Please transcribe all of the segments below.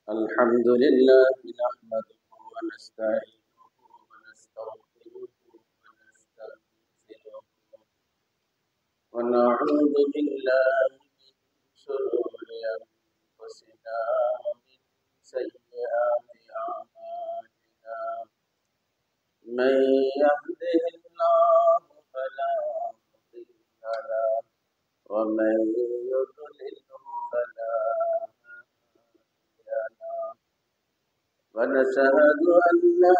الحمد لله نحمده ونستعينه ونستغفره ونستغفره ونعوذ بالله من شرور أنفسنا ومن سيئات أعمالنا من يهده الله فلا مضل له ومن يضلله فلا هادي له ونشهد أن لا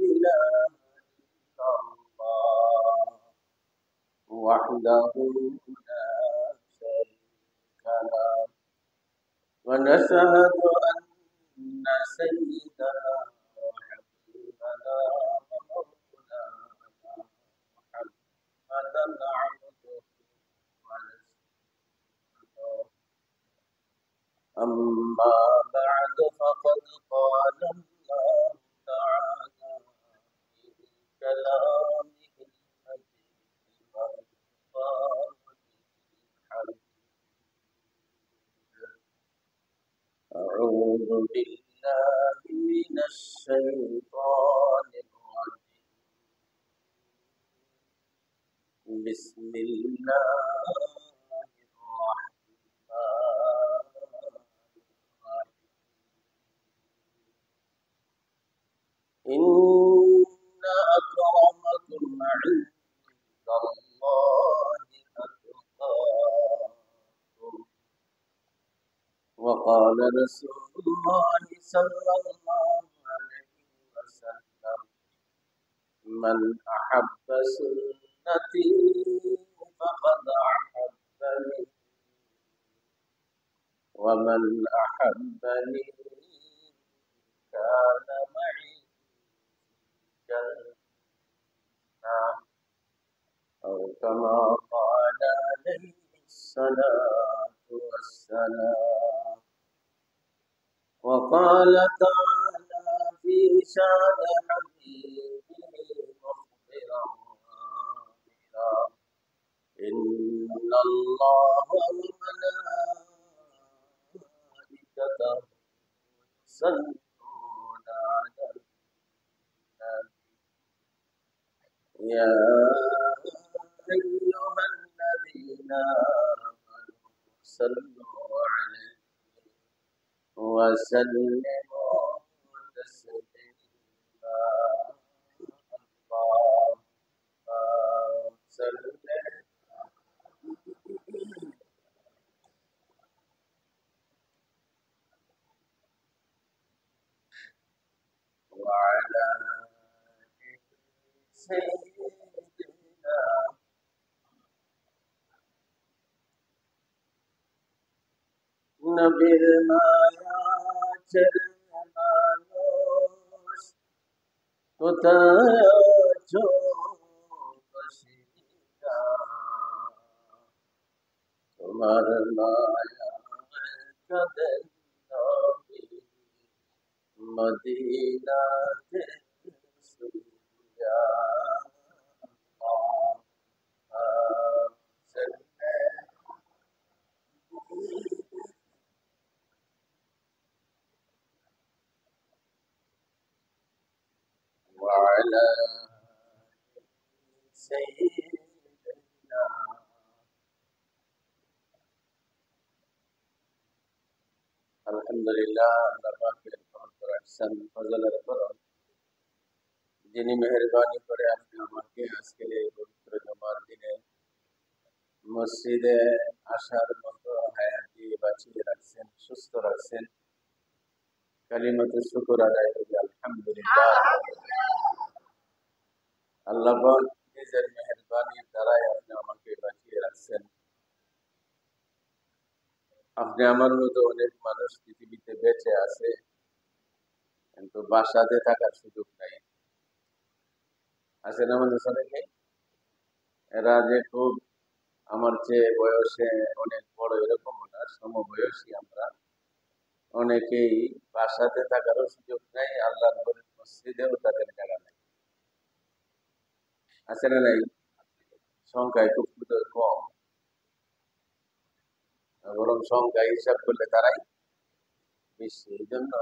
إله إلا الله وحده لا شريك له ونشهد أن سيدنا وحبيبنا ومولانا محمدا عبده ورسوله أما بعد فقد قال الله تعالى في كلامه المجيد والفرقان الحميد أعوذ بالله من الشيطان الرجيم بسم الله الرحمن إن أكرمكم عند الله أتقاكم وقال رسول الله صلى الله عليه وسلم من أحب سنتي فقد أحبني ومن أحبني كان معي جنة أو كما قال عليه الصلاة والسلام وقال تعالى في شان حبيبه مخبرا وآمرا إن الله وملائكته يصلون على النبي يا أيها الذين آمنوا صلوا عليه وسلموا تسليما اللهم صل وعلى سيدنا نبي المايات Kutajo Basita Tumar Maya Kaden Nabi Madina Suya وعلى سيدنا আলহামদুলিল্লাহ আল্লাহ পাকের পরম ihsan ফজলের করম যিনি মেহেরবানি করে আপনি আমাকে আজকের এই পবিত্র জুমার দিনে মসজিদে আসার মতো হায়াতি বাঁচিয়ে রাখছেন সুস্থ রাখছেন কালিমাতে শুকর আদায় করি আলহামদুলিল্লাহ আল্লাহ পাক নিজের মেহেরবানির দ্বারাই আপনি আমাকে বাঁচিয়ে রাখছেন আপনি আমার মতো অনেক মানুষ পৃথিবীতে বেঁচে আছে কিন্তু বাসাতে থাকার সুযোগ নাই আছেন আমাদের অনেকে এরা যে খুব আমার চেয়ে বয়সে অনেক বড় এরকম না সমবয়সী আমরা অনেকেই বাসাতে থাকারও সুযোগ নাই আল্লাহর ঘরের মসজিদেও তাদের জায়গা নাই আছে না নাই সংখ্যায় খুব কম এবং সংখ্যা হিসাব করলে তারাই বেশি। এই জন্য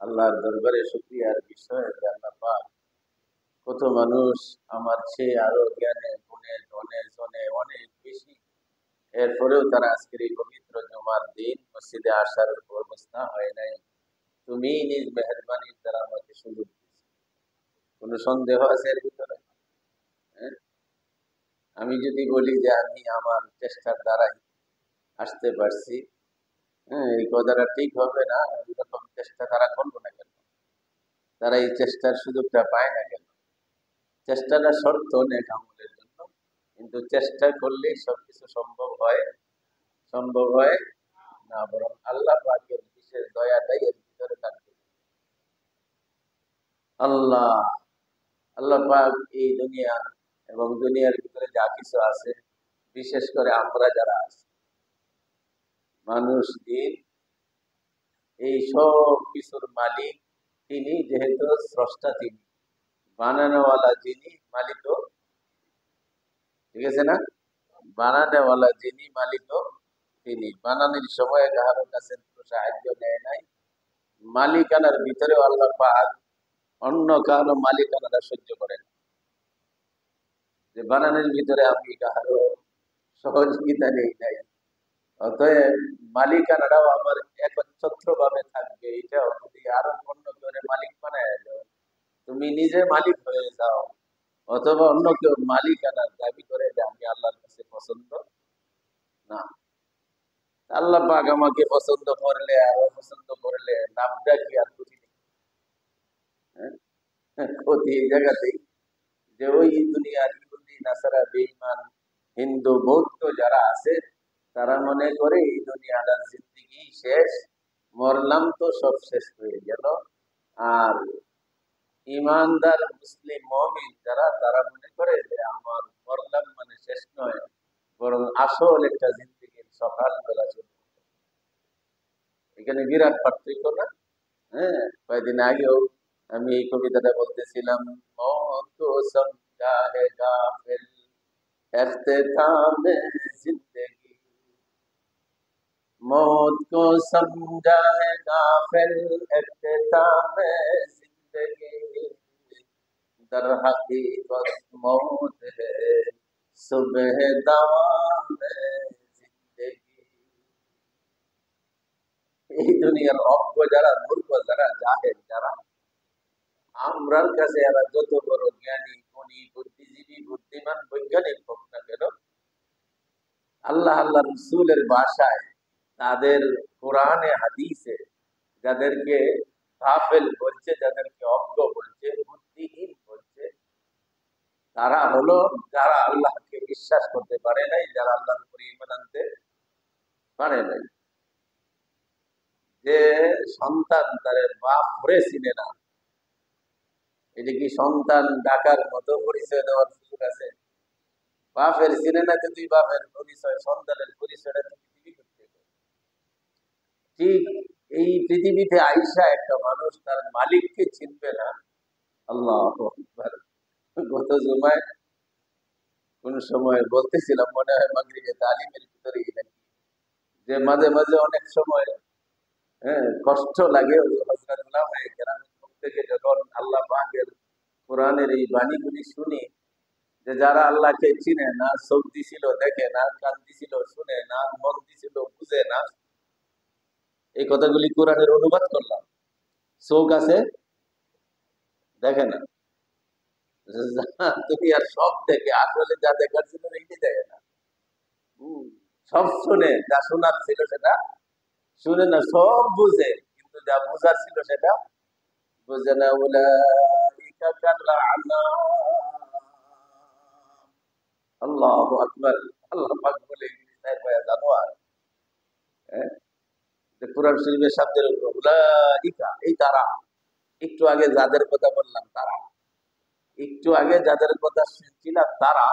আল্লাহর দরবারে শুকরিয়ার বিষয় যে আল্লাহ পাক কত মানুষ আমার চেয়ে আরো জ্ঞানে গুণে ধনে জনে অনেক বেশি, এরপরেও তারা আজকের এই পবিত্র জুমার দিন মসজিদে আসার ব্যবস্থা হয় নাই। তুমি নিজ মেহরবানির দ্বারা আমাকে সুযোগ দিয়েছো। কোনো সন্দেহ আছে এর ভিতরে? হ্যাঁ, আমি যদি বলি যে আমি আমার চেষ্টার দ্বারাই আসতে পারছি, হ্যাঁ, এই কথাটা ঠিক হবে না। এরকম চেষ্টা তারা করবো না কেন? তারা এই চেষ্টার সুযোগটা পায় না কেন? চেষ্টাটা শর্ত নেক আমলের জন্য, কিন্তু চেষ্টা করলে সবকিছু সম্ভব হয়? সম্ভব হয় না, বরং আল্লাহ পাকের বিশেষ দয়াটাই এর ভিতরে থাকবে। আল্লাহ আল্লাহ পাক এই দুনিয়া এবং দুনিয়ার ভিতরে যা কিছু আছে, বিশেষ করে আমরা যারা আছি মানুষ, দিন, এই সব কিছুর মালিক তিনি। যেহেতু স্রষ্টা তিনি, বানানোওয়ালা যিনি, মালিকও, ঠিক আছে না? বানানোওয়ালা যিনি, মালিকও তিনি। বানানোর সময় কারো কাছে সাহায্য নেয় নাই। মালিকানার ভিতরেও আল্লাহ পাক অন্য কারো মালিকানাটা সহ্য করেন, যে বানানোর ভিতরে আমি কারো সহযোগিতা নেই নাই। অতএব মালিকানাটাও আমার একচ্ছত্র ভাবে থাকবে। এটাও যদি আরো অন্য কেউ মালিক বানায় দাও, তুমি নিজে মালিক হয়ে যাও, অথবা অন্য কেউ মালিকানার দাবি করে যে আমি আল্লাহর কাছে পছন্দ না। আল্লাহ পাক আমাকে পছন্দ করলে আর অপছন্দ করলে লাভটা কি? আর ক্ষতি নেই। ক্ষতি এই জায়গাতেই যে ওই দুনিয়ার ইহুদি নাসারা বেঈমান হিন্দু বৌদ্ধ যারা আছে, তারা মনে করে এই দুনিয়াটার জিন্দেগি শেষ, মরলাম তো সব শেষ হয়ে গেল। আর ইমানদার মুসলিম মুমিন যারা, তারা মনে করে যে আমার মরলাম মানে শেষ নয়, বরং আসল একটা জিন্দেগির সকালবেলা চলবে। এখানে বিরাট পার্থক্য না? হ্যাঁ, কয়েকদিন আগেও আমি এই কবিতাটা বলতেছিলাম, মौत को समझा है गाफिल इख्तिताम जिंदगी, मौत को समझा है गाफिल इख्तिताम जिंदगी, दर हकीकत मौत है सुबह दाम जिंदगी। এই দুনিয়ার অজ্ঞ যারা, মূর্খ যারা, জাহেল যারা, আমরার কাছে এরা যত বড় জ্ঞানী, গুণী, বুদ্ধিজীবী, বুদ্ধিমান, বৈজ্ঞানিক হোক না কেন, আল্লাহ আল্লাহ রসুলের ভাষায়, তাদের কোরআনে হাদিসে যাদেরকে গাফেল বলছে, যাদেরকে অজ্ঞ বলছে, বুদ্ধিহীন বলছে, তারা হলো যারা আল্লাহকে বিশ্বাস করতে পারে নাই, যারা আল্লাহর উপরে ঈমান আনতে পারে নাই। যে সন্তান তার বাপ ভরে চিনে না, এটা কি সন্তান ডাকার মতো পরিচয় দেওয়ার সুযোগ আছে? বাপের চিনে না যে তুই বাপের পরিচয়, সন্তানের পরিচয়টা পৃথিবী করতে। ঠিক এই পৃথিবীতে আইসা একটা মানুষ তার মালিককে চিনবে না। আল্লাহু আকবার। গত জুমায় কোন সময় বলতেছিলাম, মনে হয় মাগরিবে তালিমের ভিতরেই নাকি, যে মাঝে মাঝে অনেক সময় কষ্ট লাগে হযরত উলামায়ে কেরামের মুখ থেকে যখন আল্লাহ পাকের কোরআনের এই বাণীগুলি শুনি, যে যারা আল্লাহকে চিনে না, চোখ দিছিল দেখে না, কান দিছিল শুনে না, মন দিছিল বুঝে না, এই কথাগুলি কোরআনের অনুবাদ করলাম। চোখ আছে দেখে না, তুমি আর সব দেখে, আসলে যা দেখার ছিল এইটি দেখে না। সব শুনে, যা শোনার ছিল সেটা শুনে না, সব বুঝে, কিন্তু যা বুঝার ছিল সেটা বুঝে না। উলাইকা কাল আনাম। আল্লাহু আকবার। আল্লাহ পাক বলে জানোয়ার। কোরআন শরীফের শব্দের উপর উলাইকা, এই তারা, একটু আগে যাদের কথা বললাম তারা, একটু আগে যাদের কথা শুনছিলাম তারা,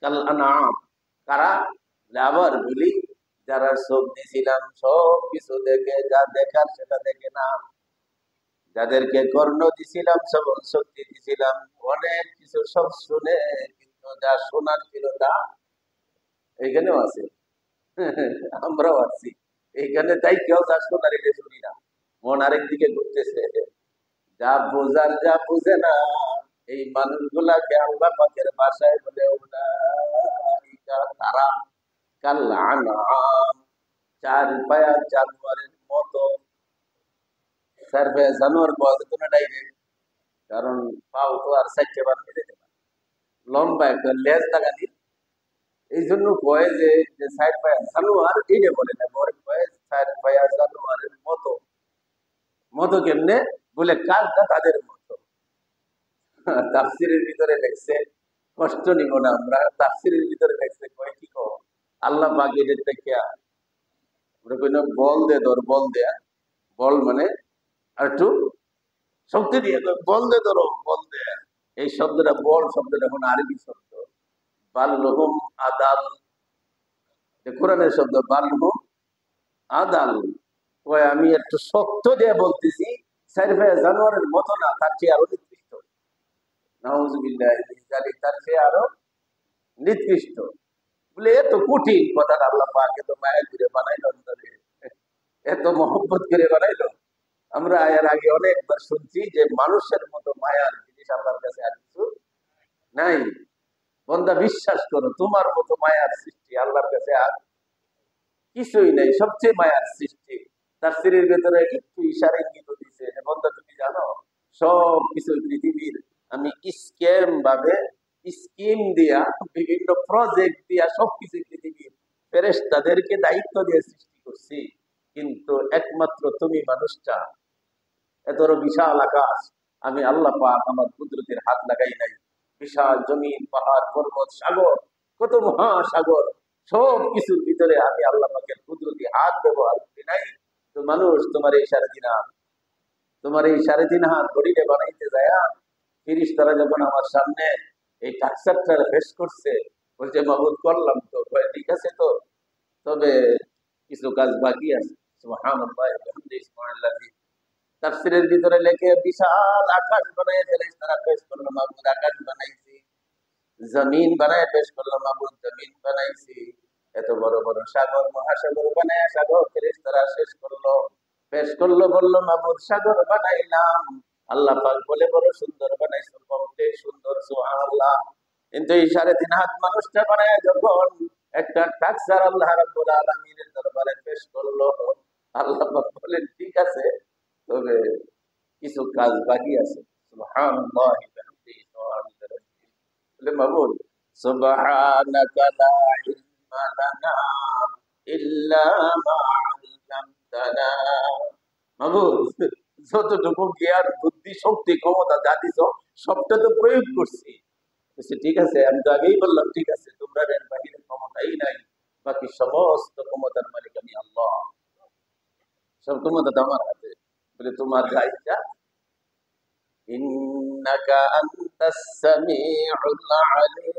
কাল আনাম, কারা? আবার বলি, যারা চোখ দিয়েছিলাম সব কিছু দেখে, যা দেখার সেটা দেখে না, যাদেরকে কর্ণ দিছিলাম, শ্রবণ শক্তি দিছিলাম, অনেক কিছু সব শুনে, কিন্তু যা শোনার ছিল তা এখানেও আছে। আমরাও আছি এইখানে, তাই কেউ যা শোনার এটা শুনি না, মন আরেক দিকে ঘুরতেছে। যা বোঝার যা বুঝে না, এই মানুষগুলাকে আল্লাহ পাকের ভাষায় বলে উলাইকা তারা কাল আনআম, চার পায়া জানোয়ারের মতো। চার পায়া জানোয়ার বলতে তো না ডাইরেক্ট, কারণ পাও তো আর চারটে বানিয়ে যেতে পারে, লম্বা একটা লেজ লাগানি। এই জন্য কয় যে যে চার পায়া জানোয়ার, এইটা বলে না, বলে কয় চার পায়া জানোয়ারের মতো। মতো কেমনে বলে, কাজটা তাদের মতো। তাফসিরের ভিতরে লেখছে, কষ্ট নিব না আমরা, তাফসিরের ভিতরে লেখছে কয় কি কো আল্লাহ পাক এদের থেকে আমরা কই না বল দে ধর, বল দেয়া, বল মানে আর একটু শক্তি দিয়ে ধর, বল দে ধরো, বল দে। এই শব্দটা বল শব্দটা এখন আরবি শব্দ, বাল্লুহুম আদাল, কোরআনের শব্দ বাল্লুহুম আদাল। কয় আমি একটু শক্ত দিয়ে বলতেছি, চার ভাইয়া জানোয়ারের মতো না, তার চেয়ে আরো নিকৃষ্ট। নাউজুবিল্লাহ, তার চেয়ে আরো নিকৃষ্ট। বলে এত কঠিন কথা আল্লাহ পাক এত মায়া করে বানাইলো আমাদের, এত মহব্বত করে বানাইলো। আমরা এর আগে অনেকবার শুনছি যে মানুষের মতো মায়ার জিনিস আল্লাহর কাছে আর কিছু নাই। বন্দা বিশ্বাস করো, তোমার মতো মায়ার সৃষ্টি আল্লাহর কাছে আর কিছুই নাই, সবচেয়ে মায়ার সৃষ্টি। তার শরীরের ভেতরে একটু ইশারা ইঙ্গিত দিছে যে বন্দা তুমি জানো সব কিছু পৃথিবীর আমি স্কিম দিয়া, বিভিন্ন প্রজেক্ট দিয়া সবকিছু পৃথিবীর ফেরেশতাদেরকে দায়িত্ব দিয়ে সৃষ্টি করছি, কিন্তু একমাত্র তুমি মানুষটা, এত বিশাল আকাশ আমি আল্লাহ পাক আমার কুদরতের হাত লাগাই নাই। বিশাল জমিন, পাহাড়, পর্বত, সাগর, কত মহাসাগর, সব কিছুর ভিতরে আমি আল্লাহ পাকের কুদরতি হাত ব্যবহার করি নাই। তো মানুষ তোমার এই 3.5 হাত, তোমার এই 3.5 হাত গড়িলে বানাইতে যায়, ফেরেশতারা যখন আমার সামনে এই টাকসারটা ফেস করছে, বলছে মাহবুব করলাম তো, ঠিক আছে তো, তবে কিছু কাজ বাকি আছে। সুবহানাল্লাহ ওয়া বিহামদিহি সুবহানাল্লাহি। তাফসীরের ভিতরে লেখে বিশাল আকাশ বানায় ফেরেশতারা পেশ করলো, মাহবুব আকাশ বানাইছি। জমিন বানায় পেশ করলো, মাহবুব জমিন বানাইছি। এত বড় বড় সাগর, মহাসাগর বানায় সাগর ফেরেশতারা শেষ করলো, পেশ করলো, বললো মাহবুব সাগর বানাইলাম। আল্লাহ পাক বলে বড় সুন্দর বানাইছো, কমপ্লিট সুন্দর, সুবহানাল্লাহ। কিন্তু এই 3.5 হাত মানুষটা বানায় যখন একটা টাকসার আল্লাহ রাব্বুল আলামিনের দরবারে পেশ করলো, আল্লাহ পাক বলেন ঠিক আছে, তবে কিছু কাজ বাকি আছে। সুবহানাল্লাহ বিহামদিহি সুবহানাল্লাহ। বলে মাহবুব সুবহানাকা লা ইলমা লানা ইল্লা মা আল্লামতানা। মাহবুব যতটুকু জ্ঞান, বুদ্ধি, শক্তি, ক্ষমতা যা দিছো সবটা তো প্রয়োগ করছি। ঠিক আছে, আমি তো আগেই বললাম ঠিক আছে, তোমরা এর বাহিরে ক্ষমতাই নাই, বাকি সমস্ত ক্ষমতার মালিক আমি আল্লাহ, সব ক্ষমতা তো আমার হাতে। বলে তোমার যা ইচ্ছা। ইন্নাকা আনতাস সামিউল আলিম।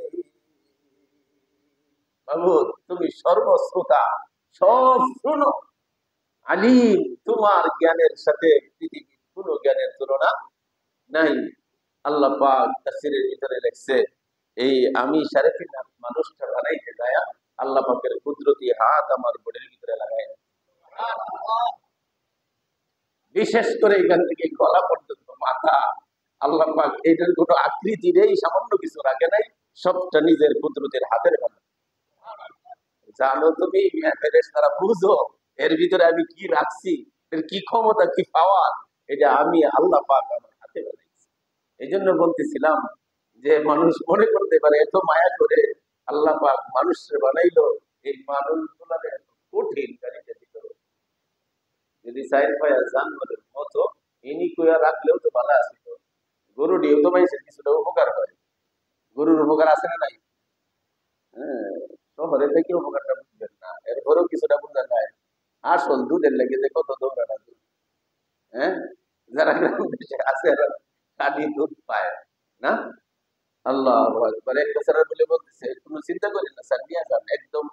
মাহবুব তুমি সর্বশ্রোতা, সব শুনো, আলিম, তোমার জ্ঞানের সাথে পৃথিবীর কোনো জ্ঞানের তুলনা নাই। আল্লাহ পাক তাফসীরের ভিতরে লেখছে, এই আমি 3.5 হাত মানুষটা বানাইতে যায় আল্লাহ পাকের কুদরতি হাত আমার বডির ভিতরে লাগায়, বিশেষ করে এখান থেকে গলা পর্যন্ত, মাথা, আল্লাহ পাক এটার কোনো আকৃতি নেই, সামান্য কিছু রাখে নাই, সবটা নিজের কুদরতের হাতের বানায়। জানো তুমি ফেরেশতারা বুঝো এর ভিতরে আমি কি রাখছি, এর কি ক্ষমতা, কি পাওয়ার, এটা আমি আল্লাহ পাক আমার হাতে বানাইছি। এই জন্য বলতেছিলাম যে মানুষ মনে করতে পারে এত মায়া করে আল্লাহ পাক মানুষের বানাইলো, এই মানুষগুলো কঠিন গাড়িতে ভিতরে যদি সাইড পায়া জানোয়ারের মতো ইনি কইয়া রাখলেও তো ভালো আছে। তো গরু দিয়েও তো মানুষের কিছুটা উপকার হয়, গরুর উপকার আছে না নাই? হ্যাঁ, শহরে থেকে উপকারটা বুঝবেন না, এরপরেও কিছুটা বোঝা যায়। আসল দুধের লেগে যে কত দৌড়াটা দুধ, হ্যাঁ, যারা গ্রাম দেশে আছে খালি দুধ পায় না। আল্লাহ আকবার। এক বেচারা বলে বলতেছে কোনো চিন্তা করি না স্যার, নিয়ে যান, একদম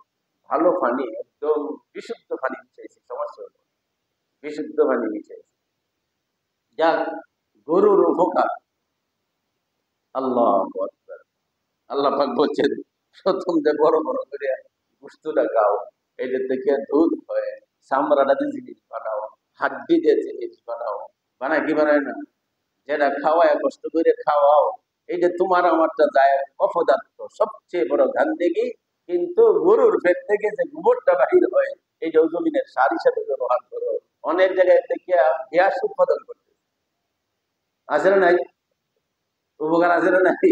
ভালো পানি, একদম বিশুদ্ধ পানি মিশাইছি, সমস্যা হলো বিশুদ্ধ পানি মিশাইছি, যাক গরুর উপকার। আল্লাহ আকবার। আল্লাহ পাক বলছেন প্রথম যে বড় বড় করে গোশতটা খাও, এটা থেকে দুধ হয়, চামড়াটা দিয়ে জিনিস বানাও, হাড্ডি দিয়ে জিনিস বানাও, বানায় কি বানায় না, যেটা খাওয়ায় কষ্ট করে খাওয়াও, এই যে তোমার আমারটা যায় অপদার্থ, সবচেয়ে বড় গান্দেগি। কিন্তু গরুর পেট থেকে যে গোবরটা বাহির হয়, এইটাও জমিনের সার হিসাবে ব্যবহার করো। অনেক জায়গায় থেকে গ্যাস উৎপাদন করতে আছে না নাই, উপকার আছে না নাই,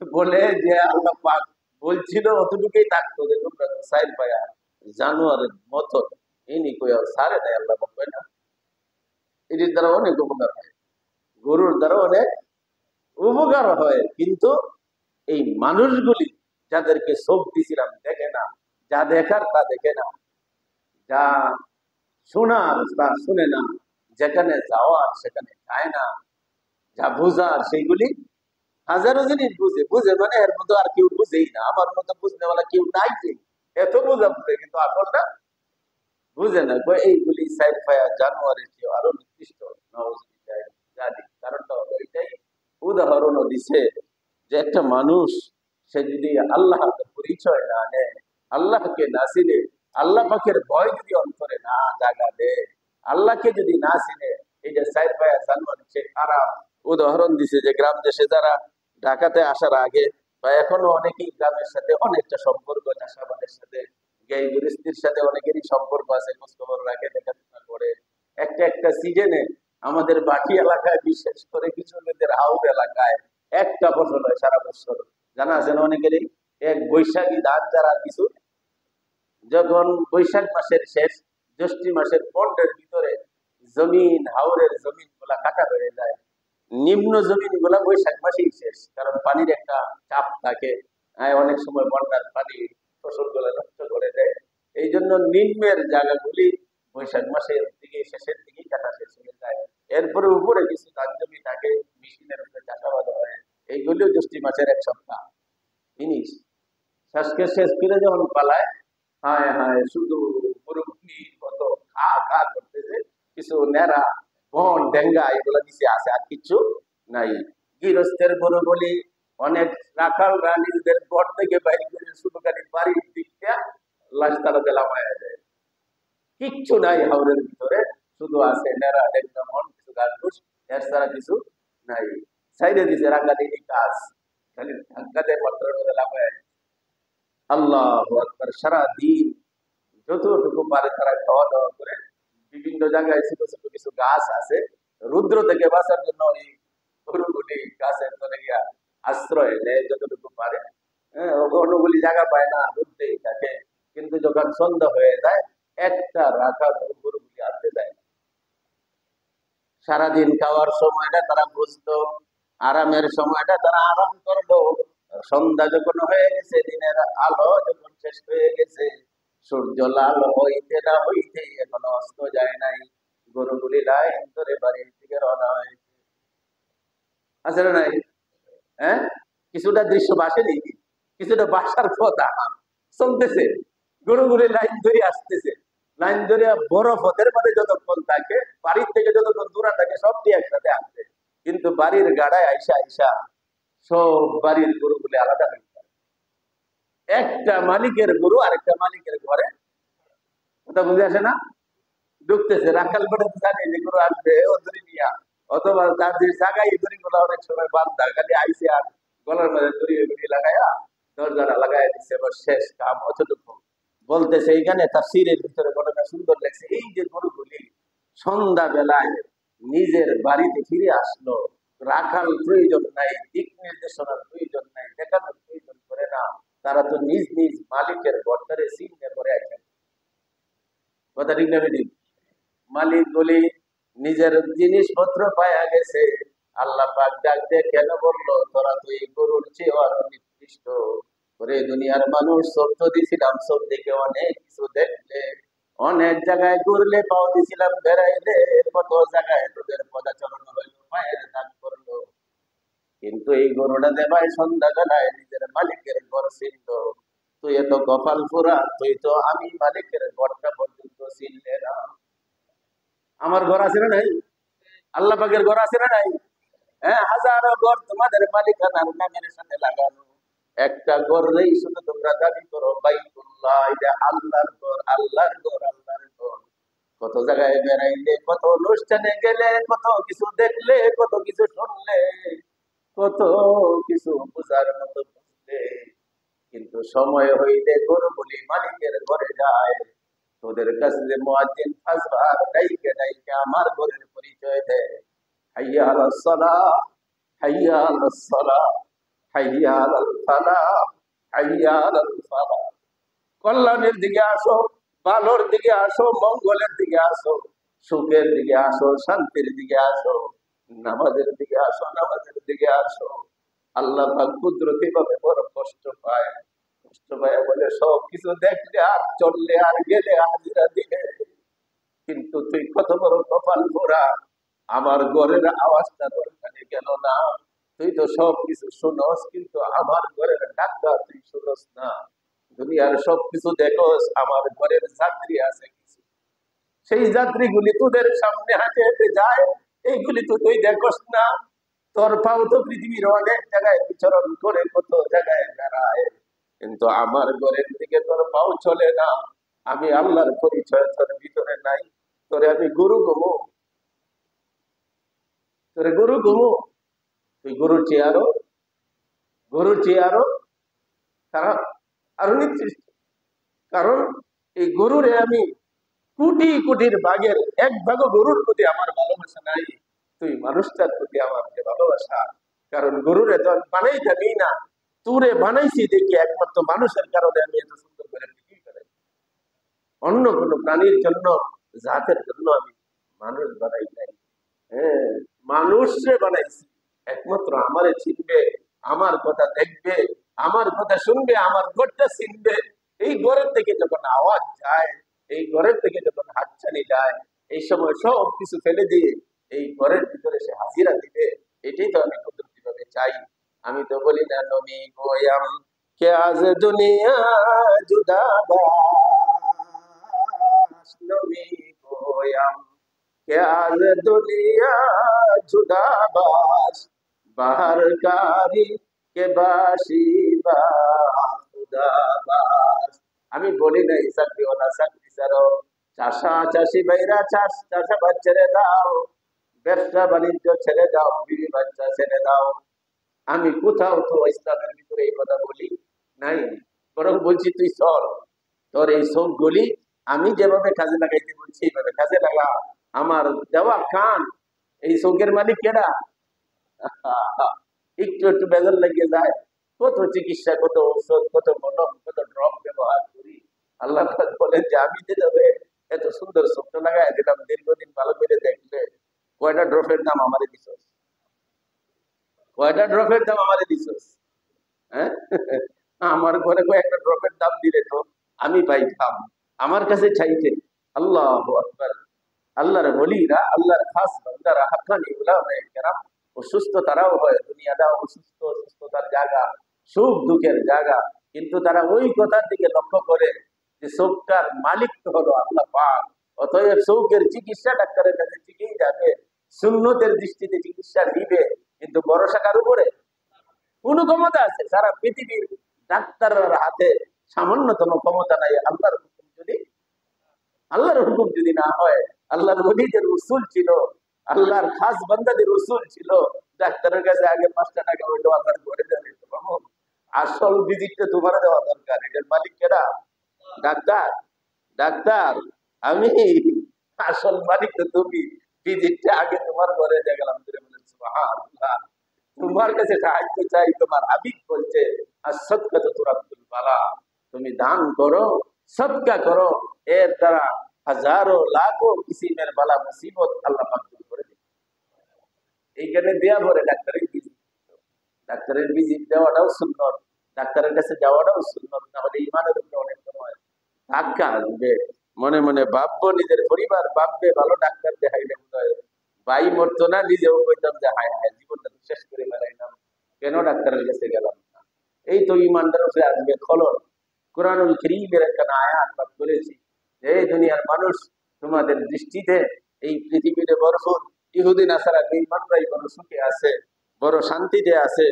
বলে যে আল্লাহ পাক বলছিল অতটুকুই থাকতো যে তোমরা সাইড পায়া জানোয়ারের মতো ইনি কইয়া সারে নাই, আল্লাহ পাক কয় না। এটির দ্বারা অনেক উপকার হয়, গরুর দ্বারা অনেক উপকার হয়। কিন্তু এই মানুষগুলি যাদেরকে সব দিছিলাম দেখে না, যা দেখার তা দেখে না, যা শোনার তা শুনে না, যেখানে যাওয়ার সেখানে যায় না, যা বুঝার সেইগুলি হাজারো জিনিস বুঝে, বুঝে মানে এর মতো আর কেউ বুঝেই না, আমার মতো বুঝনেওয়ালা কেউ নাই, যে এত বোঝা বুঝে কিন্তু আকলটা বুঝে না। এইগুলি সাইড ফায়া জানুয়ারের চেয়ে আরো নির্দিষ্ট জানি। কারণটা হলো এটাই, উদাহরণও দিছে যে একটা মানুষ সে যদি আল্লাহকে পরিচয় না নেয়, আল্লাহকে না চিনে, আল্লাহ পাকের ভয় যদি অন্তরে না জাগা দেয়, আল্লাহকে যদি না চিনে, এই যে সাইড ফায়া জানুয়ার সে খারাপ উদাহরণ দিছে। যে গ্রাম দেশে যারা ঢাকাতে আসার আগে বা এখনো অনেকেই গ্রামের সাথে অনেকটা সম্পর্ক, চাষাবাদের সাথে, এই গৃহস্থির সাথে অনেকেরই সম্পর্ক আছে, খোঁজখবর রাখে, দেখাশোনা করে। একটা একটা সিজনে আমাদের বাকি এলাকায়, বিশেষ করে কিছু লোকের হাউস এলাকায় একটা ফসল হয় সারা বছর, জানা আছে না অনেকেরই। এক বৈশাখী ধান যারা কিছু, যখন বৈশাখ মাসের শেষ, জ্যৈষ্ঠী মাসের পনেরোর ভিতরে জমিন, হাওরের জমিন গুলা কাটা হয়ে যায়, নিম্ন জমিন গুলা বৈশাখ মাসেই শেষ, কারণ পানির একটা চাপ থাকে। অনেক সময় বন্যার পানি ফসল গুলা নষ্ট করে দেয়, এই জন্য নিম্নের জায়গাগুলি বৈশাখ মাসের দিকে, শেষের দিকে কাটা শেষ হয়ে যায়। এরপরে উপরে কিছু ধান জমি থাকে, মেশিনের উপরে চাষাবাদ হয়, এইগুলিও জ্যৈষ্ঠী মাসের এক সপ্তাহ জিনিস। শেষকে শেষ করে যখন পালায়, হায় হায় শুধু মুরব্বীর মতো খা খা করতেছে, কিছু নেড়া বন ডেঙ্গা এগুলো নিচে আছে, আর কিছু নাই। গৃহস্থের গরু বলি অনেক রাখালরা নিজেদের ঘর থেকে বাইরে করে শুধু খালি বাড়ির দিকটা লাশ তারা লামায়া যায়, কিচ্ছু নাই হাওরের ভিতরে, শুধু আছে নেড়া ডেঙ্গা মন, কিছু গাছ ঘুষ, এর ছাড়া কিছু নাই। সাইডে দিছে রাঙ্গাদিনী কাজ, খালি ধাক্কা দেয় মাত্র লামায়া। আল্লাহ আকবার, সারা দিন যতটুকু পারে তারা খাওয়া দাওয়া করে। বিভিন্ন জায়গায় ছোট ছোট কিছু গাছ আছে, রুদ্র থেকে বাঁচার জন্য ওই গরুগুলি গাছের তলে গিয়া আশ্রয় নেয় যতটুকু পারে। হ্যাঁ, অন্যগুলি জায়গা পায় না, রুদ্রেই থাকে। কিন্তু যখন সন্ধ্যা হয়ে যায়, একটা রাখা গরুগুলি আনতে যায় না। সারাদিন খাওয়ার সময়টা তারা বুঝতো, আরামের সময়টা তারা আরাম করলো। সন্ধ্যা যখন হয়ে গেছে, দিনের আলো যখন শেষ হয়ে গেছে, সূর্য লাল হইতে না হইতে এখনো অস্ত যায় নাই, গরুগুলি লাইন ধরে বাড়ির দিকে রওনা হয়েছে। আছে না নাই? হ্যাঁ, কিছুটা দৃশ্য বাসেনি, কিছুটা বাসার কথা চলতেছে, গরুগুলি লাইন ধরে আসতেছে, লাইন ধরে বড় পথের মধ্যে যতক্ষণ থাকে, বাড়ির থেকে যতক্ষণ দূরে থাকে, সবটি একসাথে আসবে। কিন্তু বাড়ির গাড়ায় আইসা আইসা সব বাড়ির গরুগুলি আলাদা হয়ে যায়। একটা মালিকের গরু আরেকটা মালিকের ঘরে, কথা বুঝে আসে না, ঢুকতেছে। রাখাল বেড়ে জানে যে গরু আসবে ওদের নিয়া, অথবা তার যে জায়গায় দড়ি গুলা অনেক সময় বান্ধা, খালি আইসে আর গলার মধ্যে দড়ি দড়ি লাগাইয়া দরজাটা লাগাই দিচ্ছে, এবার শেষ কাম অতটুকু। বলতেছে এইখানে তার সিরের ভিতরে ঘটনা সুন্দর লাগছে, এই যে গরুগুলি সন্ধ্যা বেলায় নিজের বাড়িতে ফিরে আসলো, রাখাল প্রয়োজন নাই, দিক নির্দেশনার প্রয়োজন নাই, দেখানোর প্রয়োজন করে না, তারা তো নিজ নিজ মালিকের ঘরটারে চিন্তা করে আসেন। কথা ঠিক না বেঠিক? মালিক বলি নিজের জিনিসপত্র পায়া গেছে, আল্লাহ পাক ডাক দিয়ে কেন বললো, তোরা তো এই গরুর চেয়ে আরো নির্দিষ্ট করে দুনিয়ার মানুষ সব তো দিছিলাম, সব দেখে অনেক কিছু দেখলে, অনেক জায়গায় ঘুরলে পাও দিছিলাম বেড়াইলে, কত জায়গায় তোদের পদাচরণ হইলো, পায়ের দাগ করলো, কিন্তু এই গরুটা দেবাই সন্ধ্যাবেলায় নিজের মালিকের ঘর ছিল। তুই এত কপাল পুরা, তুই তো আমি মালিকের ঘরটা পর্যন্ত চিনলে না। আমার ঘর আছে না নাই? আল্লাহ পাকের ঘর আছে না নাই? হ্যাঁ, হাজারো ঘর তোমাদের মালিকানার নামের সাথে লাগানো, একটা ঘরেই শুধু তোমরা দাবি করো বাইতুল্লাহ, এটা আল্লাহর ঘর, আল্লাহর ঘর, আল্লাহর ঘর। কত জায়গায় বেড়াইলে, কত অনুষ্ঠানে গেলে, কত কিছু দেখলে, কত কিছু শুনলে, কত কিছু বোঝার মতো বুঝলে, কিন্তু সময় হইলে গরুগুলি মালিকের ঘরে যায়। তোদের কাছে যে মুয়াজ্জিন পাঁচবার ডাইকে ডাইকে আমার ঘরের পরিচয় দেয়, হাইয়া আলাস সালাহ, হাইয়া আলাস সালাহ, হাইয়া আলাল ফালাহ, হাইয়া আলাল ফালাহ। কল্যাণের দিকে আসো, ভালোর দিকে আসো, মঙ্গলের দিকে আসো, সুখের দিকে আসো, শান্তির দিকে আসো, নামাজের দিকে আসো, নামাজের দিকে আসো। আল্লাহ পাক কুদরতি ভাবে বড় কষ্ট পায়, কষ্ট পায় বলে সব কিছু দেখলে আর চললে আর গেলে হাজিরা দিলে, কিন্তু তুই কত বড় কপাল পোড়া, আমার ঘরের আওয়াজটা তোর কানে গেল না। তুই তো সব কিছু শুনস, কিন্তু আমার ঘরের ডাক্তার তুই শুনস না। দুনিয়ার সবকিছু দেখোস, আমার ঘরের যাত্রী আছে কিছু, সেই যাত্রীগুলি তোদের সামনে হাঁটে হেঁটে যায়, এইগুলি তো তুই দেখোস না। তোর পাও তো পৃথিবীর অনেক জায়গায় বিচরণ করে, কত জায়গায় বেড়ায়, কিন্তু আমার ঘরের দিকে তোর পাও চলে না। আমি আল্লাহর পরিচয় তোর ভিতরে নাই। তোরে আমি গুরু গমু, তোরে গুরু গমু, তুই গুরুর চেয়ারও, গুরুর চেয়ারও তারা আরো নির্দিষ্ট। কারণ এই গরুরে আমি কোটি কোটির ভাগের এক ভাগও গরুর প্রতি আমার ভালোবাসা নাই। তুই মানুষটার প্রতি আমার যে ভালোবাসা, কারণ গরুরে তো আমি বানাইতামই না, তুরে বানাইছি দেখি একমাত্র মানুষের কারণে আমি এত সুন্দর করে বিক্রি করে। অন্য কোন প্রাণীর জন্য, জাতের জন্য আমি মানুষ বানাই নাই। হ্যাঁ, মানুষে বানাইছি একমাত্র আমারে চিনবে, আমার কথা দেখবে, আমার কথা শুনবে, আমার ঘরটা চিনবে। এই ঘরের থেকে যখন আওয়াজ যায়, এই ঘরের থেকে যখন হাতছানি যায়, এই সময় সব কিছু ফেলে দিয়ে এই ঘরের ভিতরে সে হাজিরা দিবে। এটাই তো আমি কুদরতি ভাবে চাই। আমি তো বলি না নবী গোয়াম কে আজ দুনিয়া জুদাবাস, নবী গোয়াম কে আজ দুনিয়া জুদাবাস, বাহার কারি কে বাসি বা খুদাবাস। আমি বলি না চাকরিওয়ালা চাকরি ছাড়ো, চাষা চাষি ভাইরা চাষাবাদ ছেড়ে দাও, ব্যবসা বাণিজ্য ছেড়ে দাও, বিবি বাচ্চা ছেড়ে দাও। আমি কোথাও তো ইসলামের ভিতরে এই কথা বলি নাই, বরং বলছি তুই চল, তোর এই সব গুলি আমি যেভাবে কাজে লাগাইতে বলছি এইভাবে কাজে লাগা। আমার দেওয়া কান, এই চোখের মালিক কেডা? একটু একটু বেজার লেগে যায়, কত চিকিৎসা, কত ঔষধ, কত মলম, কত ড্রপ ব্যবহার করি। আল্লাহ বলেন যে আমি যে যাবে এত সুন্দর চোখটা লাগাই দিলাম, দীর্ঘদিন ভালো করে দেখলে কয়টা ড্রপের দাম আমারে দিছ, কয়টা ড্রপের দাম আমারে দিছ? হ্যাঁ, আমার ঘরে কয়েকটা ড্রপের দাম দিলে তো আমি পাইতাম। আমার কাছে চাইতে আল্লাহু আকবার। আল্লাহর ওলিরা, আল্লাহর খাস বান্দারা, হাক্কানি উলামায়ে কেরাম, অসুস্থ তারাও হয়, দুনিয়াটা অসুস্থ, অসুস্থতার জায়গা, সুখ দুঃখের জায়গা, কিন্তু তারা ওই কথার দিকে লক্ষ্য করে যে চোখটার মালিক তো হলো আল্লাহ পাক। অতএব চোখের চিকিৎসা ডাক্তারের কাছে ঠিকই যাবে, সুন্নতের দৃষ্টিতে চিকিৎসা দিবে, কিন্তু ভরসা কার উপরে? কোন ক্ষমতা আছে সারা পৃথিবীর ডাক্তারের হাতে সামান্যতম ক্ষমতা নাই। আল্লাহর হুকুম যদি, আল্লাহর হুকুম যদি না হয়, আল্লাহর ওলিদের উসুল ছিল, আল্লাহর খাস বান্দাদের উসুল ছিল, ডাক্তারের কাছে আগে 5টা টাকা হইলো আল্লাহর ঘরে যাবে। আসল ভিজিটটা তোমার দেওয়া দরকার, এটার মালিক কেডা? ডাক্তার। ডাক্তার আমি, আসল মালিক তো তুমি। ভিজিটটা আগে তোমার ঘরে যা গেলাম করে বলেন সুবহানাল্লাহ। তোমার কাছে সাহায্য চাই, তোমার হাবিব বলছে আর সদকা তো তুরাদ্দুল বালা, তুমি দান করো, সদকা করো, এর দ্বারা হাজারো লাখো কিসিমের বালা মুসিবত আল্লাহ পাক দূর করে দিবে। এইখানে দেয়া পরে ডাক্তারের ভিজিট, ডাক্তারের ভিজিট দেওয়াটাও সুন্নত, ডাক্তারের কাছে যাওয়াটাও সুন্নত। তাহলে ইমানের উপরে অনেক সময় ধাক্কা আসবে, মনে মনে ভাববো, নিজের পরিবার ভাববে, ভালো ডাক্তার দেখাইলে বোধ হয় ভাই মরতো না, নিজেও কইতাম যে হায় হায় জীবনটা তো শেষ করে ফেলাইলাম, কেন ডাক্তারের কাছে গেলাম না। এই তো ইমানদার উপরে আসবে খলল। কোরআনুল কারীমের একটা আয়াত পাঠ করেছি, এই দুনিয়ার মানুষ তোমাদের দৃষ্টিতে এই পৃথিবীতে ভরপুর ইহুদি নাসারা বেঈমানরাই বড় সুখে আছে, বড় শান্তিতে আছে,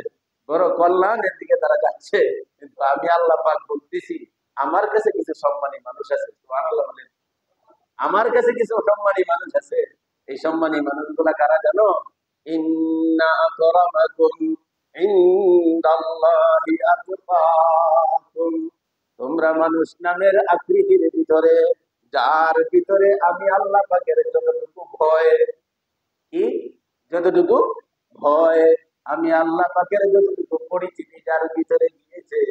বড় কল্যাণের দিকে তারা যাচ্ছে। কিন্তু আমি আল্লাহ পাক বলতেছি, আমার কাছে কিছু সম্মানী মানুষ আছে। সুবহানাল্লাহ বলেন। আমার কাছে কিছু সম্মানী মানুষ আছে। এই সম্মানী মানুষগুলা কারা জানো? ইন্না আকরামাকুম ইনদাল্লাহি আতকাকুম। তোমরা মানুষ নামের আকৃতির ভিতরে, যার ভিতরে আমি আল্লাহ পাকের যতটুকু ভয়, কি যতটুকু ভয়, আমি আল্লাহ পাকের যতটুকু পরিচিতি যার ভিতরে গিয়েছে,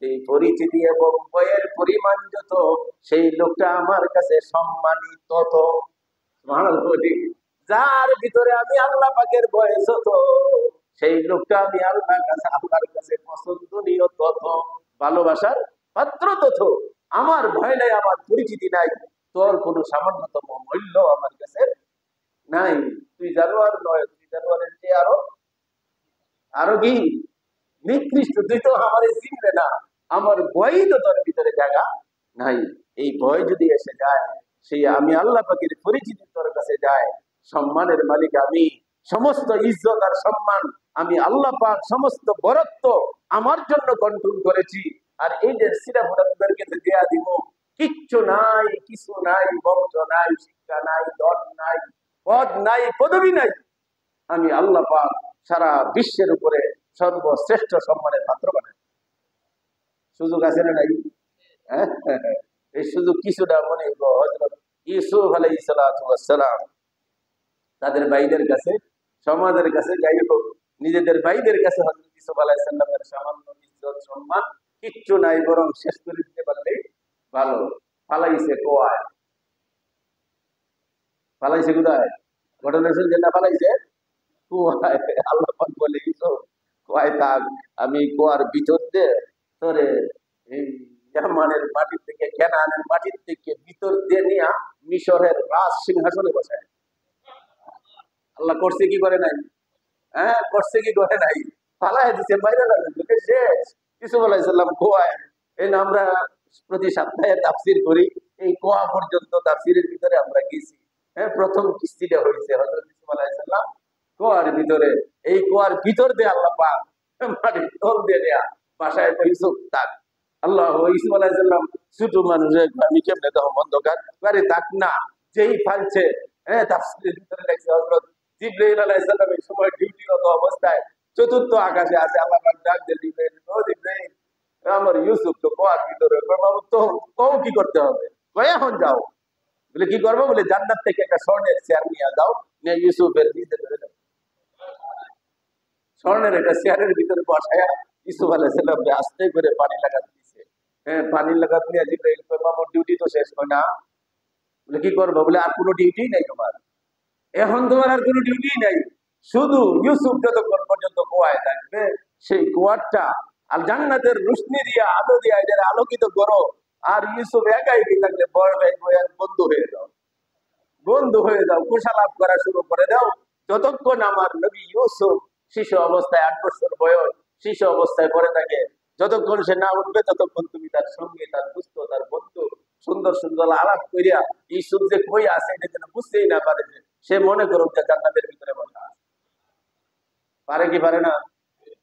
সেই পরিচিতি এবং ভয়ের পরিমাণ যত, সেই লোকটা আমার কাছে সম্মানিত তত। যার ভিতরে আমি আল্লাহ পাকের ভয় যত, সেই লোকটা আমি আল্লাহর কাছে পছন্দনীয় তত, ভালোবাসার পাত্র তত। আমার ভয় নাই, আমার পরিচিতি নাই, তোর কোনো সামান্যতম মূল্য আমার কাছে নাই। তুই জানোয়ার নয়, তুই জানোয়ারের চেয়ে আরো আরো কি নিকৃষ্ট। তুই তো আমার চিনবে না, আমার ভয়ই তো তোর ভিতরে জায়গা নাই। এই ভয় যদি এসে যায়, সেই আমি আল্লাহ পাকের পরিচিতি তোর কাছে যায়, সম্মানের মালিক আমি, সমস্ত ইজ্জত আর সম্মান আমি আল্লাহ পাক, সমস্ত বরত্ব আমার জন্য কন্ট্রোল করেছি। আর এই যে সিরাফুরাদেরকে দেয়া দিব, কিচ্ছু নাই, কিছু নাই, বংশ নাই, শিক্ষা নাই, ধন নাই, পদ নাই, পদবি নাই, আমি আল্লাহ পাক সারা বিশ্বের উপরে সর্বশ্রেষ্ঠ সম্মানের পাত্র বানাই। সুযোগ আছে না নাই? এই সুযোগ কিছুটা মনে হযরত ইউসুফ আলাইহিস সালাম তাদের ভাইদের কাছে, সমাজের কাছে, যাই হোক নিজেদের ভাইদের কাছে হযরত ইউসুফ আলাইহিস সালামের সামান্য ইজ্জত সম্মান কিচ্ছু নাই, বরং শেষ করে দিতে পারলে ভালো। ফালাইছে কোয়ায়। ফালাইছে কোথায়? ঘটনা শুনছে না? ফালাইছে কুয়ায়। আল্লাহ পাক বলে, ইউসুফ কুয়ায় থাক, আমি কুয়ার ভিতর দিয়ে তোরে এই ইয়ামানের মাটির থেকে, কেনানের মাটির থেকে ভিতর দিয়ে নিয়ে মিশরের রাজ সিংহাসনে বসায়। আল্লাহ করছে কি করে নাই? হ্যাঁ, করছে কি করে নাই? ফালাই দিচ্ছে বাইরে লাগে শেষ। ইউসুফ আলাইহিস সালাম কুয়ায়। এই না, আমরা প্রতি সপ্তাহে তাফসীর করি, এই কুয়া পর্যন্ত তাফসীরের ভিতরে আমরা গেছি। হ্যাঁ, প্রথম কিস্তিটা হয়েছে হযরত ইউসুফ আলাইহিস সালাম কুয়ার ভিতরে। এই কুয়ার ভিতর দিয়ে আল্লাহ পাক মাটির তল দিয়ে দেয়া বাসায় ইউসুফ থাক। আল্লাহ ইউসুফ আলাইহিস সালাম ছোট মানুষ, আমি কেমনে তখন অন্ধকার বাড়ি থাক না, যেই ফালছে। হ্যাঁ, তাফসীরের ভিতরে লেখছে হযরত জিবরাইল আলাইহিস সালাম এই সময় ডিউটিরত অবস্থায় চতুর্থ আকাশে আছে। আল্লাহ পাক ডাক দিয়ে জিবরাইল, ও জিবরাইল, আমার ইউসুফ তো কুয়ার ভিতরে। বাবু তো কও কি করতে হবে? এখন যাও। বলে কি করবো? বলে জান্নাত থেকে একটা স্বর্ণের চেয়ার নিয়ে যাও, নিয়ে ইউসুফের দিতে ধরে যাও। স্বর্ণের একটা চেয়ারের ভিতরে বসায়া ইউসুফ আলাইহিস সালামকে আস্তে করে পানি লাগাতে দিছে। হ্যাঁ, পানি লাগাতে নিয়ে জিবরাইল কয়, বাবু ডিউটি তো শেষ। হয় না। বলে কি করবো? বলে আর কোনো ডিউটি নাই তোমার, এখন তোমার আর কোনো ডিউটি নাই, শুধু ইউসুফ যতক্ষণ পর্যন্ত কুয়ায় থাকবে, সেই কুয়ারটা আর জান্নাতের রোশনি দিয়া, আলো দিয়া এদের আলোকিত করো। আর ইউসুফ একাই থাকলে বড় ভাই বন্ধু হয়ে যাও, বন্ধু হয়ে যাও, কুশালাপ করা শুরু করে দাও। যতক্ষণ আমার নবী ইউসুফ শিশু অবস্থায়, 8 বছর বয়স, শিশু অবস্থায় পড়ে থাকে, যতক্ষণ সে না উঠবে ততক্ষণ তুমি তার সঙ্গে, তার দুস্থ, তার বন্ধু সুন্দর সুন্দর আলাপ করিয়া ইউসুফ যে কই আছে এটা যেন বুঝতেই না পারে, যে সে মনে করুক যে জান্নাতের ভিতরে বসা আছে। পারে কি পারে না?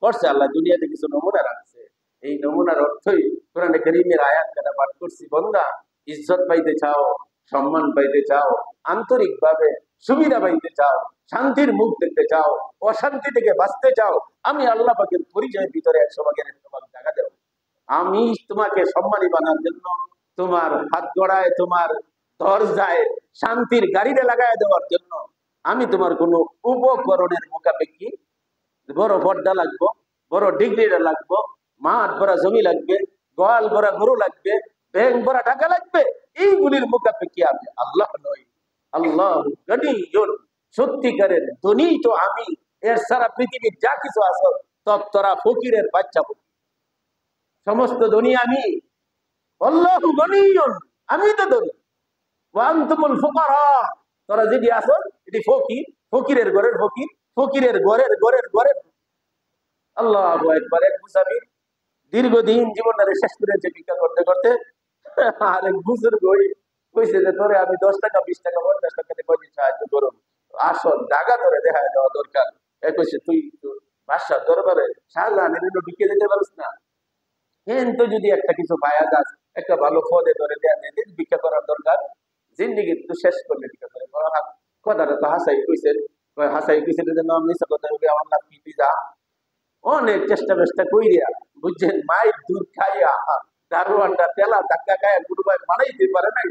করছে। আল্লাহ দুনিয়াতে কিছু নমুনা রাখছে। এই নমুনার অর্থই কোরআনে কারীমের আয়াত কাটা পাঠ করছি। বান্দা, ইজ্জত পাইতে চাও, সম্মান পাইতে চাও, আন্তরিক ভাবে সুবিধা পাইতে চাও, শান্তির মুখ দেখতে চাও, অশান্তি থেকে বাঁচতে চাও, আমি আল্লাহ পাকের পরিচয়ের ভিতরে 100 ভাগ জায়গা দেব। আমি তোমাকে সম্মানী বানার জন্য তোমার হাত গড়ায়, তোমার দরজায় শান্তির গাড়িতে লাগায় দেওয়ার জন্য আমি তোমার কোনো উপকরণের মোকাবেকি, বড় পর্দা লাগবো, বড় ডিগ্রিটা লাগবো, মাঠ ভরা জমি লাগবে, গোয়াল ভরা গরু লাগবে, ব্যাংক ভরা টাকা লাগবে, এইগুলির মোকাবেকি আমি আল্লাহ নই। আল্লাহ গনিয়ুন, সত্যিকারের ধনী তো আমি। এর সারা পৃথিবীর যা কিছু আছে সব তোরা ফকিরের বাচ্চা ফকির, সমস্ত ধনী আমি। আল্লাহু গনিয়ুন, আমি তো ধনী। ওয়া আনতুমুল ফুকারা, তোরা যদি আসো এটি ফকির, ফকিরের ঘরের ফকির, ফকিরের ঘরের ঘরের ঘরের। আল্লাহু আকবার। এক মুসাফির দীর্ঘদিন জীবনটারে শেষ করেছে ভিক্ষা করতে করতে। আর এক বুজুর্গ কইছে যে তোরে আমি 10 টাকা 20 টাকা 50 টাকা দিয়ে সাহায্য করুন, আসল জায়গা ধরে দেখা দেওয়া দরকার। কইছে তুই বাদশাহ দরবারে শাহজাহানের জন্য ঢুকে যেতে পারিস না, কিন্তু যদি একটা কিছু পায়া যাস, একটা ভালো পদে ধরে দেয়া দেয়, ভিক্ষা করার দরকার, জিন্দিগি তো শেষ করলে ভিক্ষা করে কথাটা তো হাসাই কইছেন, হাসাই কইছেন যে নাম নিচে কথা বলে আমার নাম কি যা, অনেক চেষ্টা চেষ্টা কইরিয়া বুঝছেন মায়ের দুধ খাইয়া দারোয়ানটা তেলা ধাক্কা খাইয়া গুরু ভাই মানাইতে পারে নাই।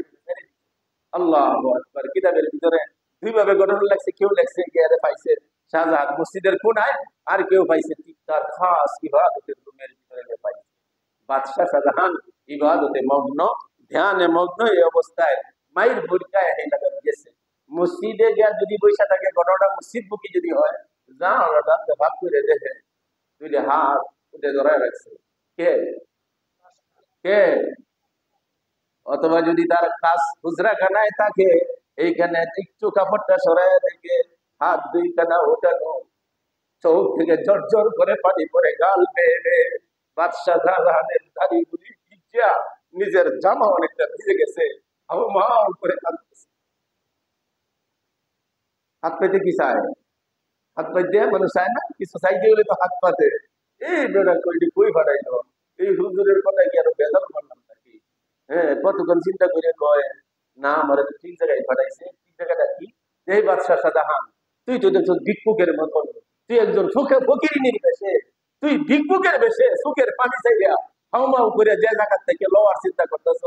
আল্লাহ আকবার। কিতাবের ভিতরে দুই ভাবে ঘটনা লাগছে, কেউ লাগছে গিয়ে পাইছে শাহজাহান মসজিদের কোনায়, আর কেউ পাইছে তার খাস ইবাদতের রুমের ভিতরে পাইছে। বাদশাহ শাহজাহান ইবাদতে মগ্ন, ধ্যানে মগ্ন, এই অবস্থায় মায়ের ভূমিকায় হেলাকা গেছে। মসজিদে গিয়া যদি বৈশা থাকে, ঘটনাটা মসজিদ বুকি যদি হয়, যা ভাগ করে দেখে দুইটা হাত উঠে ধরায় রাখছে, কে কে অথবা যদি তার কাজ হুজরাখানায় থাকে, এইখানে একটু কাপড়টা সরাই রেখে হাত দুইখানা ওঠানো, চোখ থেকে ঝরঝর করে পানি পড়ে গাল বেয়ে, বাদশাহ শাহজাহানের দাড়ি গুলি ভিজা, নিজের জামা অনেকটা ভিজে গেছে, হাউমাউ করে কাঁদতেছে। হাত পেতে কি চায়? হাত পাইতে মানুষ চায় না, কিছু চাইতে হলে তো হাত পাতে। এই বেড়া কইটি কই ফাটাইল, এই হুজুরের কথা কি আরো বেজাল করলাম নাকি? হ্যাঁ, কতক্ষণ চিন্তা করে কয় না, আমার তো ঠিক জায়গায় ফাটাইছে। ঠিক জায়গাটা কি? এই বাদশাহ শাহজাহান, তুই তো দেখছো ভিক্ষুকের মতন, তুই একজন ফকিরিনীর বেশে, তুই ভিক্ষুকের বেশে সুখের পানি চাইয়া হাউমাউ করে যে জায়গা থেকে লওয়ার চিন্তা করতেছ,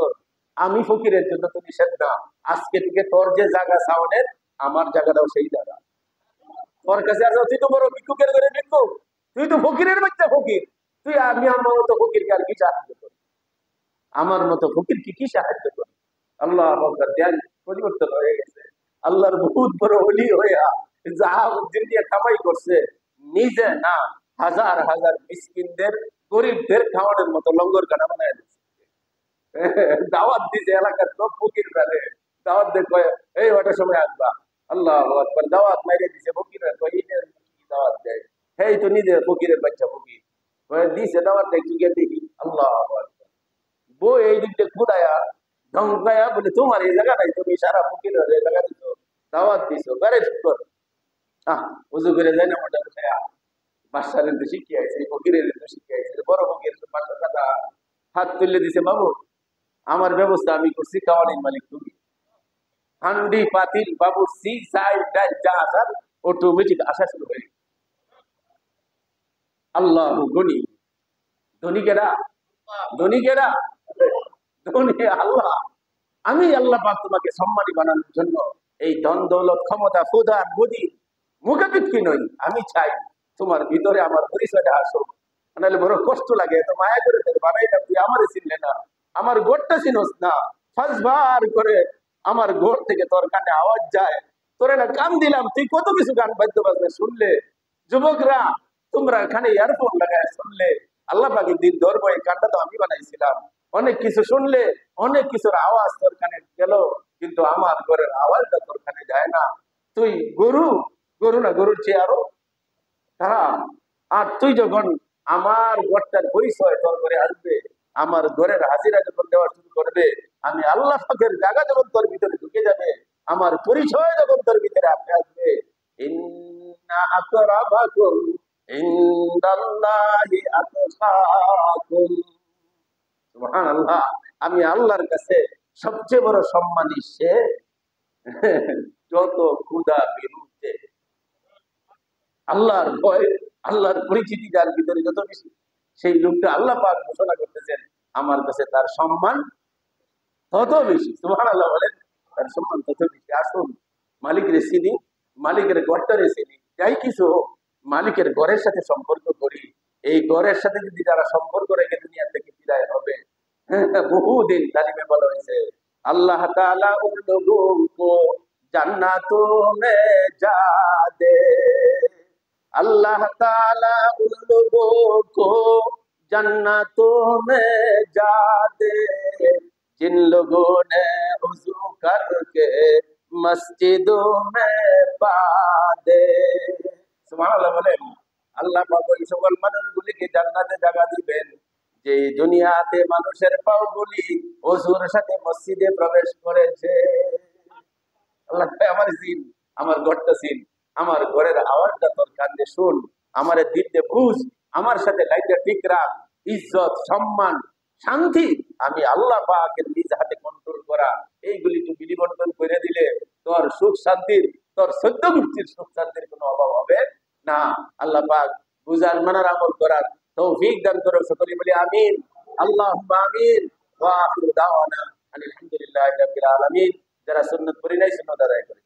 আমি ফকিরের জন্য তো নিষেধ না। আজকে থেকে তোর যে জায়গা সাউনের, আমার জায়গাটাও সেই জায়গা। তোর কাছে আসো, তুই তো বড় ভিক্ষুকের ঘরে ভিক্ষুক, তুই তো ফকিরের বাচ্চা ফকির, তুই আমি আমার মতো ফকিরকে আর কি সাহায্য করি? আমার মতো ফকির কি সাহায্য করি? আল্লাহ ধ্যান পরিবর্তন হয়ে গেছে। আল্লাহর বহুত বড় ওলি হইয়া যা উদ্দিন দিয়ে কামাই করছে, নিজে না হাজার হাজার মিসকিনদের গরিবদের খাওয়ানোর মতো লঙ্গর কাটা বানায় দিচ্ছে। দাওয়াত দিছে এলাকার সব ফকির প্রাণে, দাওয়াত দেখো এই ওটার সময় আসবা। আল্লাহ আকবার, দাওয়াত মাইরে দিছে ফকির, দাওয়াত দেয়, এই তো নিজে ফকিরের বাচ্চা ফকির দিছে দাওয়াত দেয়, তুই দেখি। আল্লাহ আকবার। বউ এই দিকটা ঘুরায়া ধমকায়া বলে, তোমার এই জায়গা নাই, তুমি সারা ফকির এই জায়গা দিছো, দাওয়াত দিছো, গাড়ি কর। উজু করে যায় না মোটা খায়া, বাসার তো শিখে আইছে, ফকিরের তো শিখে আইছে, বড় ফকির বাসা কথা হাত তুলে দিছে, বাবু আমার ব্যবস্থা আমি করছি, খাওয়ানির মালিক তুমি। হান্ডি পাতিল বাবু সি সাইড ডাল যা আসার অটোমেটিক আসা শুরু হয়ে। আল্লাহ গনি, ধনীকেরা ধনীকেরা ধনী আল্লাহ। আমি আল্লাহ পাক তোমাকে সম্মানী বানানোর জন্য এই ধন দৌলত ক্ষমতা খোদার গদি মুখাপিক্ষি নই, আমি চাই তোমার ভিতরে আমার পরিচয়টা আসুক। নাহলে বড় কষ্ট লাগে, এত মায়া করে বানাইলাম, তুই আমারে চিনলে না, আমার গোড়টা চিনস না। ফাঁসবার করে আমার গোড় থেকে তোর কানে আওয়াজ যায়, তোরে না কান দিলাম, তুই কত কিছু গান বাদ্য বাজনা শুনলে, যুবকরা তোমরা এখানে ইয়ারফোন লাগায় শুনলে, আল্লাহ পাকের দিন ধরবো, এই গানটা তো আমি বানাইছিলাম। অনেক কিছু শুনলে, অনেক কিছুর আওয়াজ তোর কানে গেল, কিন্তু আমার ঘরের আওয়াজটা তোর কানে যায় না। তুই গরু, গরু না গরুর চেয়ে আরো তারা, আর তুই যখন আমার ঘরটার পরিচয় তোর ঘরে আসবে, আমার ঘরের হাজিরা যখন দেওয়া শুরু করবে, আমি আল্লাহ পাকের জায়গা যখন তোর ভিতরে ঢুকে যাবে, আমার পরিচয় যখন তোর ভিতরে আপনি আসবে, ইন্না আকরামাকুম ইনদাল্লাহি আতকাকুম, সুবহানাল্লাহ, আমি আল্লাহর কাছে সবচেয়ে বড় সম্মানী সে যত ক্ষুধা বিরুদ্ধে আল্লাহর ভয়, আল্লাহর পরিচিতি যার ভিতরে যত বেশি, সেই লোকটা আল্লাহ পাক ঘোষণা করতেছেন আমার কাছে তার সম্মান তত বেশি। সুবহানাল্লাহ বলেন, তার সম্মান তত বেশি। আসুন মালিকের চিনি, মালিকের ঘরটারে চিনি, যাই কিছু মালিকের ঘরের সাথে সম্পর্ক করি। এই ঘরের সাথে যদি যারা সম্পর্ক রেখে দুনিয়া থেকে বিদায় হবে, বহুদিন তালিমে বলা হয়েছে আল্লাহ তাআলা উন লোগোं को जन्नतों में जा दे, अल्लाह ताला उन लोगों को जन्नतों में जा दे, जिन लोगों ने वुजू करके मस्जिदों में पा दे। सुबहानाल्लाह বলেন, আল্লাহ পাক ওই সকল মানুষগুলিকে জান্নাতে জায়গা দিবেন যে দুনিয়াতে মানুষের পাওগুলি ওযুর সাথে মসজিদে প্রবেশ করেছে। আল্লাহ আমার জিন, আমার ঘরটা চিন, আমার ঘরের আওয়াজটা তোর কানে শুন, আমারে দিতে বুঝ, আমার সাথে লাইনটা ঠিক রাখ, ইজ্জত সম্মান শান্তি আমি আল্লাহ পাকের নিজ হাতে কন্ট্রোল করা, এইগুলি তুই বিলিবন্টন করে দিলে তোর সুখ শান্তির, তোর সদ্য গোষ্ঠীর সুখ শান্তির কোনো অভাব হবে না। আল্লাহ পাক বুঝার মানার আমল করার তৌফিক দান করো, সকলে বলি আমিন। আল্লাহুম্মা আমিন। ওয়া আখিরু দাওয়ানা আলহামদুলিল্লাহি রাব্বিল আলামিন। যারা সুন্নাত পড়ি নাই সুন্নাত আদায় করে।